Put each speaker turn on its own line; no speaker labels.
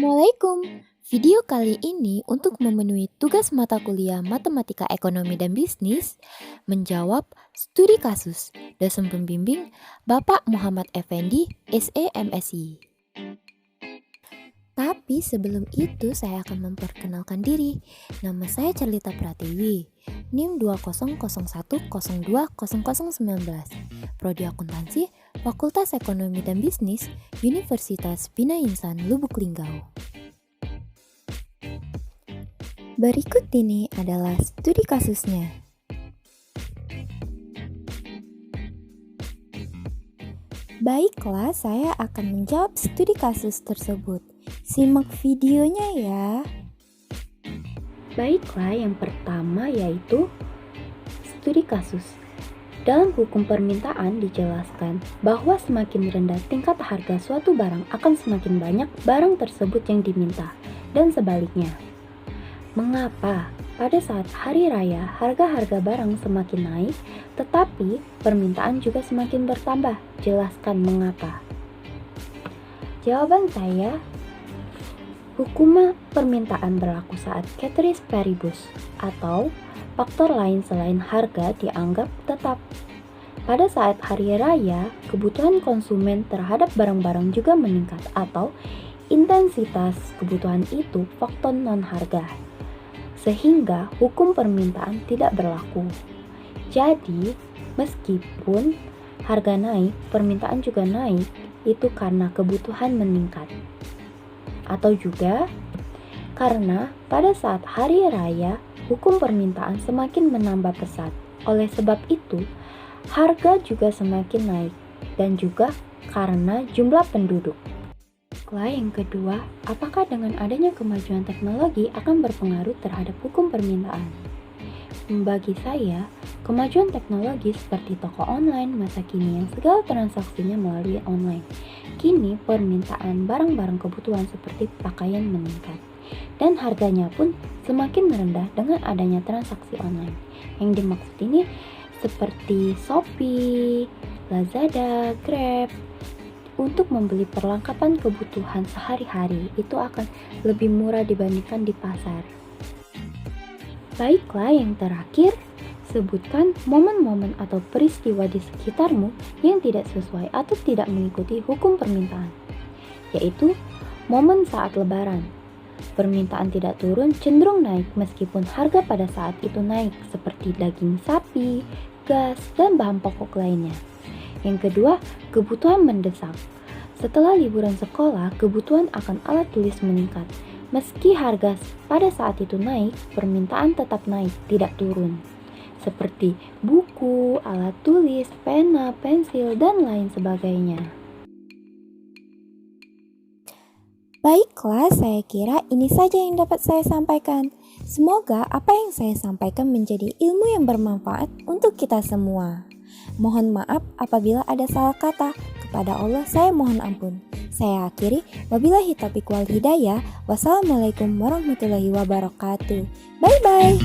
Assalamualaikum. Video kali ini untuk memenuhi tugas mata kuliah Matematika Ekonomi dan Bisnis, menjawab studi kasus dosen pembimbing Bapak Muhammad Effendi, SE MSI. Tapi sebelum itu saya akan memperkenalkan diri. Nama saya Carlita Pratiwi, NIM 2001020019, Prodi Akuntansi, Fakultas Ekonomi dan Bisnis, Universitas Bina Insan, Lubuk Linggau. Berikut ini adalah studi kasusnya. Baiklah, saya akan menjawab studi kasus tersebut. Simak videonya ya. Baiklah, yang pertama yaitu studi kasus. Dalam hukum permintaan dijelaskan bahwa semakin rendah tingkat harga suatu barang akan semakin banyak barang tersebut yang diminta, dan sebaliknya. Mengapa pada saat hari raya harga-harga barang semakin naik, tetapi permintaan juga semakin bertambah? Jelaskan mengapa. Jawaban saya, hukum permintaan berlaku saat ceteris paribus atau faktor lain selain harga dianggap tetap. Pada saat hari raya, kebutuhan konsumen terhadap barang-barang juga meningkat atau intensitas kebutuhan itu faktor non-harga, sehingga hukum permintaan tidak berlaku. Jadi, meskipun harga naik, permintaan juga naik, itu karena kebutuhan meningkat. Atau juga karena pada saat hari raya, hukum permintaan semakin menambah pesat. Oleh sebab itu, harga juga semakin naik, dan juga karena jumlah penduduk. Yang kedua, apakah dengan adanya kemajuan teknologi akan berpengaruh terhadap hukum permintaan? Bagi saya, kemajuan teknologi seperti toko online masa kini yang segala transaksinya melalui online. Kini permintaan barang-barang kebutuhan seperti pakaian meningkat, dan harganya pun semakin rendah dengan adanya transaksi online. Yang dimaksud ini seperti Shopee, Lazada, Grab. Untuk membeli perlengkapan kebutuhan sehari-hari itu akan lebih murah dibandingkan di pasar. Baiklah, yang terakhir, sebutkan momen-momen atau peristiwa di sekitarmu yang tidak sesuai atau tidak mengikuti hukum permintaan, yaitu momen saat lebaran. Permintaan tidak turun, cenderung naik meskipun harga pada saat itu naik, seperti daging sapi, gas, dan bahan pokok lainnya. Yang kedua, kebutuhan mendesak. Setelah liburan sekolah, kebutuhan akan alat tulis meningkat. Meski harga pada saat itu naik, permintaan tetap naik, tidak turun. Seperti buku, alat tulis, pena, pensil, dan lain sebagainya. Baiklah, saya kira ini saja yang dapat saya sampaikan. Semoga apa yang saya sampaikan menjadi ilmu yang bermanfaat untuk kita semua. Mohon maaf apabila ada salah kata. Kepada Allah saya mohon ampun. Saya akhiri, wabillahi taufiq wal hidayah. Wassalamualaikum warahmatullahi wabarakatuh. Bye-bye.